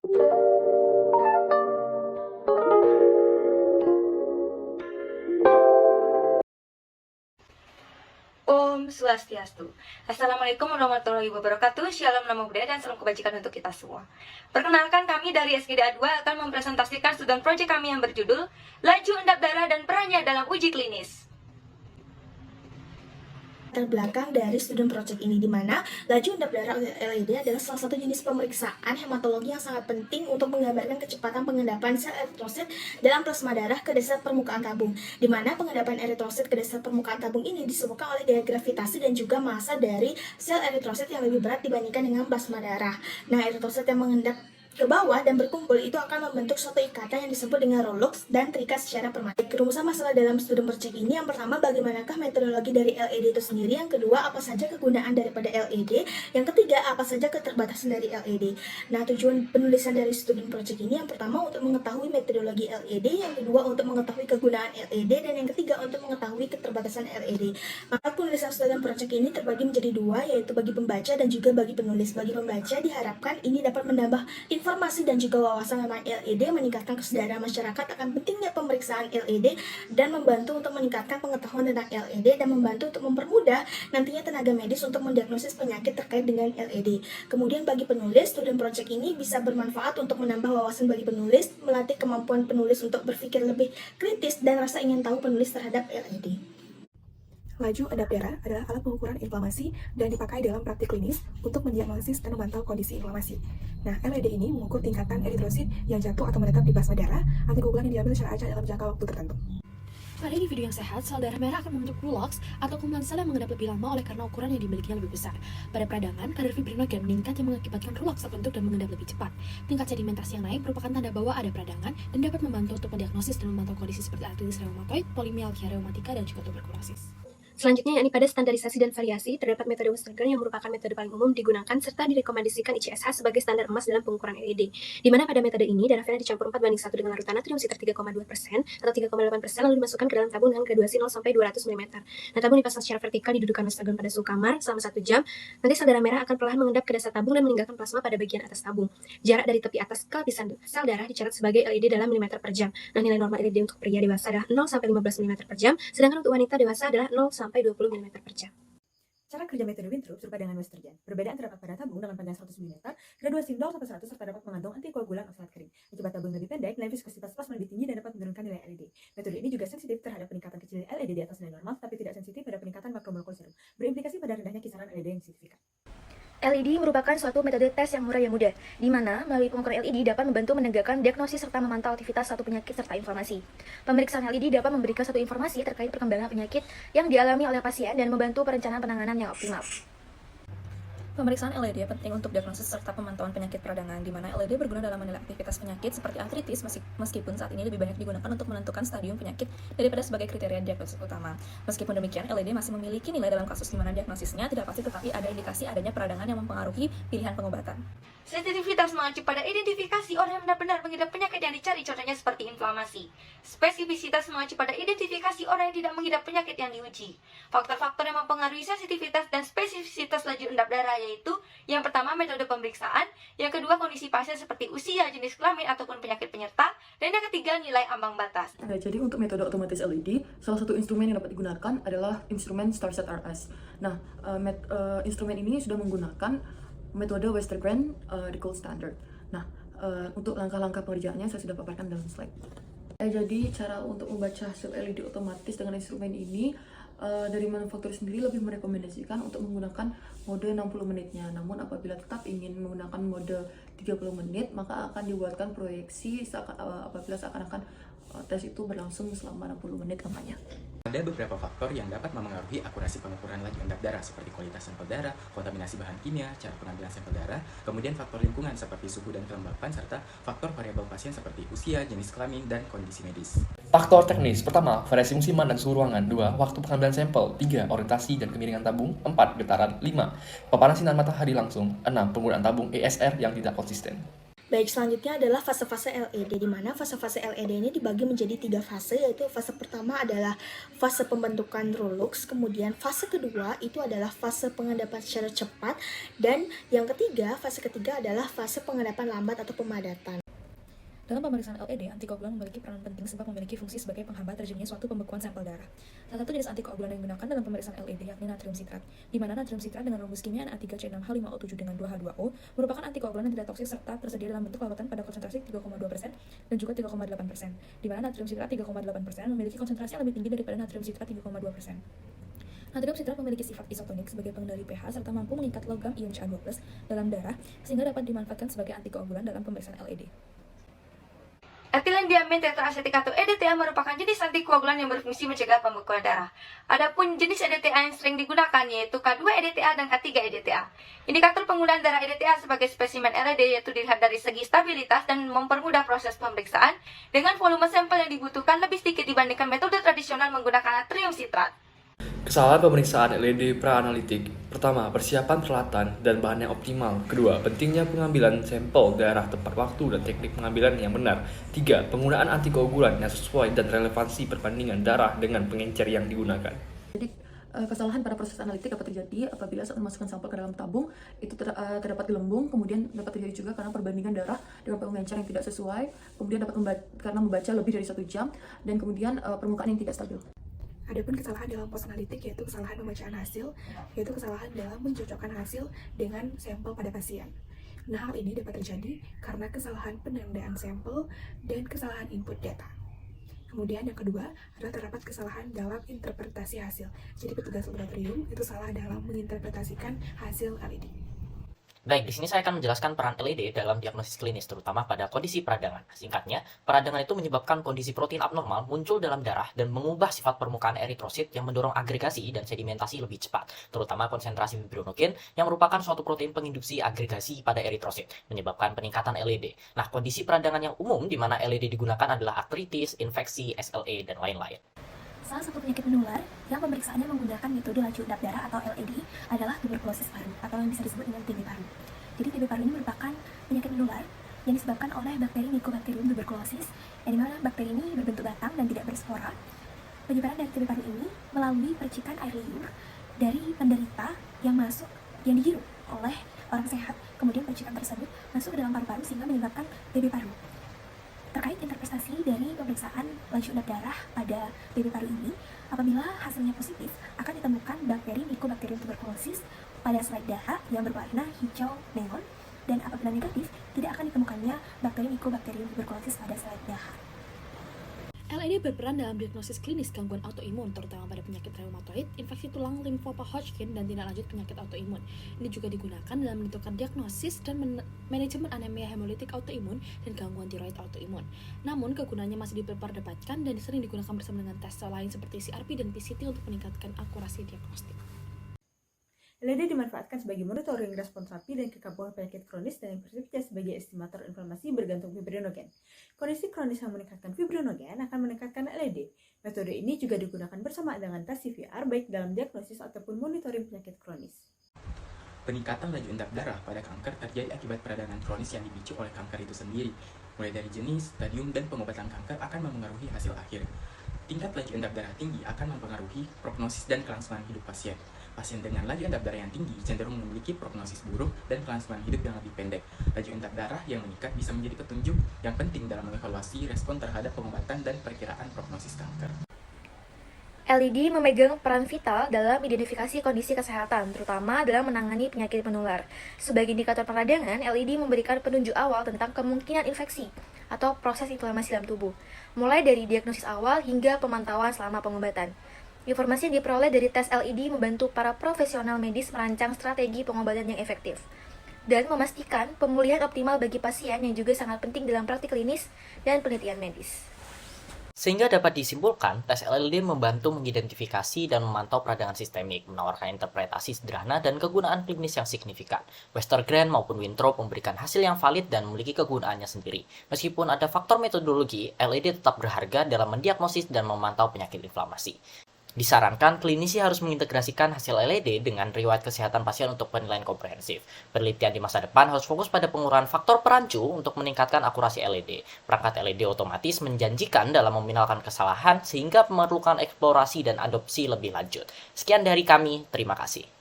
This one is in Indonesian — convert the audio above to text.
Om Swastiastu. Assalamualaikum warahmatullahi wabarakatuh. Shalom Namo Buddhaya dan salam kebajikan untuk kita semua. Perkenalkan, kami dari SGDA 2 akan mempresentasikan student project kami yang berjudul Laju Endap Darah dan Perannya dalam Uji Klinis. Terbelakang dari student project ini, di mana laju endap darah LED adalah salah satu jenis pemeriksaan hematologi yang sangat penting untuk menggambarkan kecepatan pengendapan sel eritrosit dalam plasma darah ke dasar permukaan tabung, di mana pengendapan eritrosit ke dasar permukaan tabung ini disebabkan oleh gaya gravitasi dan juga massa dari sel eritrosit yang lebih berat dibandingkan dengan plasma darah. Nah, eritrosit yang mengendap ke bawah dan berkumpul itu akan membentuk suatu ikatan yang disebut dengan Rolox dan terikat secara permanen. Rumusan masalah dalam student project ini, yang pertama, bagaimanakah metodologi dari LED itu sendiri, yang kedua, apa saja kegunaan daripada LED, yang ketiga, apa saja keterbatasan dari LED. Nah, tujuan penulisan dari student project ini, yang pertama untuk mengetahui metodologi LED, yang kedua untuk mengetahui kegunaan LED, dan yang ketiga untuk mengetahui keterbatasan LED. Maka penulisan student project ini terbagi menjadi dua, yaitu bagi pembaca dan juga bagi penulis. Bagi pembaca diharapkan ini dapat menambah informasi dan juga wawasan tentang LED, meningkatkan kesadaran masyarakat akan pentingnya pemeriksaan LED, dan membantu untuk meningkatkan pengetahuan tentang LED, dan membantu untuk mempermudah nantinya tenaga medis untuk mendiagnosis penyakit terkait dengan LED. Kemudian bagi penulis, student project ini bisa bermanfaat untuk menambah wawasan bagi penulis, melatih kemampuan penulis untuk berpikir lebih kritis dan rasa ingin tahu penulis terhadap LED. Laju endap darah adalah alat pengukuran inflamasi dan dipakai dalam praktik klinis untuk mendiagnosis dan memantau kondisi inflamasi. Nah, LED ini mengukur tingkatan eritrosit yang jatuh atau menetap di plasma darah, antikoagulan yang diambil secara acak dalam jangka waktu tertentu. Pada individu yang sehat, sel darah merah akan membentuk Rolox atau kumpulan sel yang mengendap lebih lama oleh karena ukuran yang dimilikinya lebih besar. Pada peradangan, kadar fibrinogen meningkat yang mengakibatkan Rolox terbentuk dan mengendap lebih cepat. Tingkat sedimentasi yang naik merupakan tanda bahwa ada peradangan dan dapat membantu untuk mendiagnosis dan memantau kondisi seperti artritis reumatoid, polimialgia reumatika, dan juga tuberkulosis. Selanjutnya, yakni pada standarisasi dan variasi, terdapat metode Westergren yang merupakan metode paling umum digunakan serta direkomendasikan ICSH sebagai standar emas dalam pengukuran LED. Di mana pada metode ini, darah vena dicampur 4:1 dengan larutan natrium sitar 3,2% atau 3,8% lalu dimasukkan ke dalam tabung dengan graduasi 0 sampai 200 mm. Nah, tabung dipasang secara vertikal didudukan Westergren pada suhu kamar selama 1 jam. Nanti sel darah merah akan perlahan mengendap ke dasar tabung dan meninggalkan plasma pada bagian atas tabung. Jarak dari tepi atas ke lapisan sel darah dicatat sebagai LED dalam mm per jam. Nah, nilai normal LED untuk pria dewasa adalah 0 sampai 15 mm per jam, sedangkan untuk wanita dewasa adalah 0 sampai 20 mm per jam. Cara kerja metode Winthrop serupa dengan Westergren. Perbedaan terdapat pada tabung dengan panjang 100 mm, graduasi 0 sampai 100, serta dapat mengandung antikoagulan oksalat kering. Akibat tabung lebih pendek, nilai viskositas plasma lebih tinggi dan dapat menurunkan nilai LED. Metode ini juga sensitif terhadap peningkatan kecil LED di atas nilai normal, tapi tidak sensitif pada peningkatan makromolekul serum, berimplikasi pada rendahnya kisaran LED yang signifikan. LED merupakan suatu metode tes yang murah yang mudah, di mana melalui pengukuran LED dapat membantu menegakkan diagnosis serta memantau aktivitas suatu penyakit serta inflamasi. Pemeriksaan LED dapat memberikan suatu informasi terkait perkembangan penyakit yang dialami oleh pasien dan membantu perencanaan penanganan yang optimal. Pemeriksaan LED penting untuk diagnosis serta pemantauan penyakit peradangan, di mana LED berguna dalam menilai aktivitas penyakit seperti artritis, meskipun saat ini lebih banyak digunakan untuk menentukan stadium penyakit daripada sebagai kriteria diagnosis utama. Meskipun demikian, LED masih memiliki nilai dalam kasus di mana diagnosisnya tidak pasti, tetapi ada indikasi adanya peradangan yang mempengaruhi pilihan pengobatan. Sensitivitas mengacu pada identifikasi orang yang benar-benar mengidap penyakit yang dicari, contohnya seperti inflamasi. Spesifisitas mengacu pada identifikasi orang yang tidak mengidap penyakit yang diuji. Faktor-faktor yang mempengaruhi sensitivitas dan spesifisitas laju endap darah yaitu yang pertama metode pemeriksaan, yang kedua kondisi pasien seperti usia, jenis kelamin ataupun penyakit penyerta, dan yang ketiga nilai ambang batas. Jadi untuk metode otomatis LED, salah satu instrumen yang dapat digunakan adalah instrumen StarSet RS. Nah, instrumen ini sudah menggunakan metode Westergren the gold standard. Nah, untuk langkah-langkah pengerjaannya saya sudah paparkan dalam slide. Jadi cara untuk membaca hasil LED otomatis dengan instrumen ini dari manufaktur sendiri lebih merekomendasikan untuk menggunakan mode 60 menitnya. Namun apabila tetap ingin menggunakan mode 30 menit, maka akan dibuatkan proyeksi apabila seakan-akan tes itu berlangsung selama 60 menit lamanya. Ada beberapa faktor yang dapat memengaruhi akurasi pengukuran laju endap darah seperti kualitas sampel darah, kontaminasi bahan kimia, cara pengambilan sampel darah, kemudian faktor lingkungan seperti suhu dan kelembapan, serta faktor variabel pasien seperti usia, jenis kelamin, dan kondisi medis. Faktor teknis, pertama, variasi musiman dan suhu ruangan. 2. Waktu pengambilan sampel. 3. Orientasi dan kemiringan tabung. 4. Getaran. 5. Paparan sinar matahari langsung. 6. Penggunaan tabung ESR yang tidak konsisten. Baik, selanjutnya adalah fase-fase LED, di mana fase-fase LED ini dibagi menjadi 3 fase, yaitu fase pertama adalah fase pembentukan Rulux, kemudian fase kedua itu adalah fase pengendapan secara cepat, dan yang ketiga, fase ketiga adalah fase pengendapan lambat atau pemadatan. Dalam pemeriksaan LED, antikoagulan memiliki peran penting sebab memiliki fungsi sebagai penghambat terjadinya suatu pembekuan sampel darah. Salah satu jenis antikoagulan yang digunakan dalam pemeriksaan LED yakni natrium sitrat, di mana natrium sitrat dengan rumus kimia Na3C6H5O7 dengan 2H2O merupakan antikoagulan yang tidak toksik serta tersedia dalam bentuk larutan pada konsentrasi 3,2% dan juga 3,8%, di mana natrium sitrat 3,8% memiliki konsentrasi yang lebih tinggi daripada natrium sitrat 3,2%. Natrium sitrat memiliki sifat isotonik sebagai pengendali pH serta mampu mengikat logam ion Ca2+ dalam darah sehingga dapat dimanfaatkan sebagai antikoagulan dalam pemeriksaan LED. Etilen diamin tetraasetik atau EDTA merupakan jenis antikoagulan yang berfungsi mencegah pembekuan darah. Adapun jenis EDTA yang sering digunakan yaitu K2-EDTA dan K3-EDTA. Indikator penggunaan darah EDTA sebagai spesimen LED yaitu dilihat dari segi stabilitas dan mempermudah proses pemeriksaan dengan volume sampel yang dibutuhkan lebih sedikit dibandingkan metode tradisional menggunakan natrium sitrat. Kesalahan pemeriksaan LED praanalitik. Pertama, persiapan peralatan dan bahan yang optimal. Kedua, pentingnya pengambilan sampel darah tepat waktu dan teknik pengambilan yang benar. Tiga, penggunaan antikoagulan yang sesuai dan relevansi perbandingan darah dengan pengencer yang digunakan. Jadi kesalahan pada proses analitik dapat terjadi apabila saat memasukkan sampel ke dalam tabung itu terdapat gelembung, kemudian dapat terjadi juga karena perbandingan darah dengan pengencer yang tidak sesuai, kemudian dapat karena membaca lebih dari 1 jam, dan kemudian permukaan yang tidak stabil. Adapun kesalahan dalam post analitik yaitu kesalahan pembacaan hasil, yaitu kesalahan dalam mencocokkan hasil dengan sampel pada pasien. Nah, hal ini dapat terjadi karena kesalahan penandaan sampel dan kesalahan input data. Kemudian yang kedua adalah terdapat kesalahan dalam interpretasi hasil. Jadi petugas laboratorium itu salah dalam menginterpretasikan hasil LED. Baik, di sini saya akan menjelaskan peran LED dalam diagnosis klinis, terutama pada kondisi peradangan. Singkatnya, peradangan itu menyebabkan kondisi protein abnormal muncul dalam darah dan mengubah sifat permukaan eritrosit yang mendorong agregasi dan sedimentasi lebih cepat, terutama konsentrasi fibrinogen yang merupakan suatu protein penginduksi agregasi pada eritrosit, menyebabkan peningkatan LED. Nah, kondisi peradangan yang umum di mana LED digunakan adalah artritis, infeksi, SLE, dan lain-lain. Salah satu penyakit menular yang pemeriksaannya menggunakan metode laju endap darah atau LED adalah tuberkulosis paru atau yang bisa disebut dengan TB paru. Jadi TB paru ini merupakan penyakit menular yang disebabkan oleh bakteri Mycobacterium tuberculosis, yang dimana bakteri ini berbentuk batang dan tidak berspora. Penyebaran dari TB paru ini melalui percikan air liur dari penderita yang dihirup oleh orang sehat, kemudian percikan tersebut masuk ke dalam paru-paru sehingga menyebabkan TB paru. Terkait interpretasi dari pemeriksaan laju endap darah pada TB paru ini, apabila hasilnya positif, akan ditemukan bakteri Mycobacterium tuberculosis pada slide darah yang berwarna hijau neon, dan apabila negatif, tidak akan ditemukannya bakteri Mycobacterium tuberculosis pada slide darah. LED berperan dalam diagnosis klinis gangguan autoimun, terutama pada penyakit reumatoid, infeksi tulang, limfoma Hodgkin, dan tindak lanjut penyakit autoimun. Ini juga digunakan dalam menentukan diagnosis dan manajemen anemia hemolitik autoimun dan gangguan tiroid autoimun. Namun, kegunaannya masih diperdebatkan dan sering digunakan bersama dengan tes lain seperti CRP dan PCT untuk meningkatkan akurasi diagnostik. LED dimanfaatkan sebagai monitoring respons sapi dan kekambuhan penyakit kronis dan yang bekerja sebagai estimator inflamasi bergantung fibrinogen. Kondisi kronis yang meningkatkan fibrinogen akan meningkatkan LED. Metode ini juga digunakan bersama dengan tes CVR baik dalam diagnosis ataupun monitoring penyakit kronis. Peningkatan laju endap darah pada kanker terjadi akibat peradangan kronis yang dipicu oleh kanker itu sendiri. Mulai dari jenis, stadium, dan pengobatan kanker akan mempengaruhi hasil akhir. Tingkat laju endap darah tinggi akan mempengaruhi prognosis dan kelangsungan hidup pasien. Pasien dengan laju endap darah yang tinggi cenderung memiliki prognosis buruk dan kelangsungan hidup yang lebih pendek. Laju endap darah yang meningkat bisa menjadi petunjuk yang penting dalam mengevaluasi respon terhadap pengobatan dan perkiraan prognosis kanker. LED memegang peran vital dalam identifikasi kondisi kesehatan, terutama dalam menangani penyakit menular. Sebagai indikator peradangan, LED memberikan penunjuk awal tentang kemungkinan infeksi atau proses inflamasi dalam tubuh, mulai dari diagnosis awal hingga pemantauan selama pengobatan. Informasi yang diperoleh dari tes LED membantu para profesional medis merancang strategi pengobatan yang efektif dan memastikan pemulihan optimal bagi pasien yang juga sangat penting dalam praktik klinis dan penelitian medis. Sehingga dapat disimpulkan, tes LED membantu mengidentifikasi dan memantau peradangan sistemik, menawarkan interpretasi sederhana dan kegunaan klinis yang signifikan. Westergren maupun Winthrop memberikan hasil yang valid dan memiliki kegunaannya sendiri. Meskipun ada faktor metodologi, LED tetap berharga dalam mendiagnosis dan memantau penyakit inflamasi. Disarankan, klinisi harus mengintegrasikan hasil LED dengan riwayat kesehatan pasien untuk penilaian komprehensif. Penelitian di masa depan harus fokus pada pengurangan faktor perancu untuk meningkatkan akurasi LED. Perangkat LED otomatis menjanjikan dalam meminimalkan kesalahan sehingga memerlukan eksplorasi dan adopsi lebih lanjut. Sekian dari kami, terima kasih.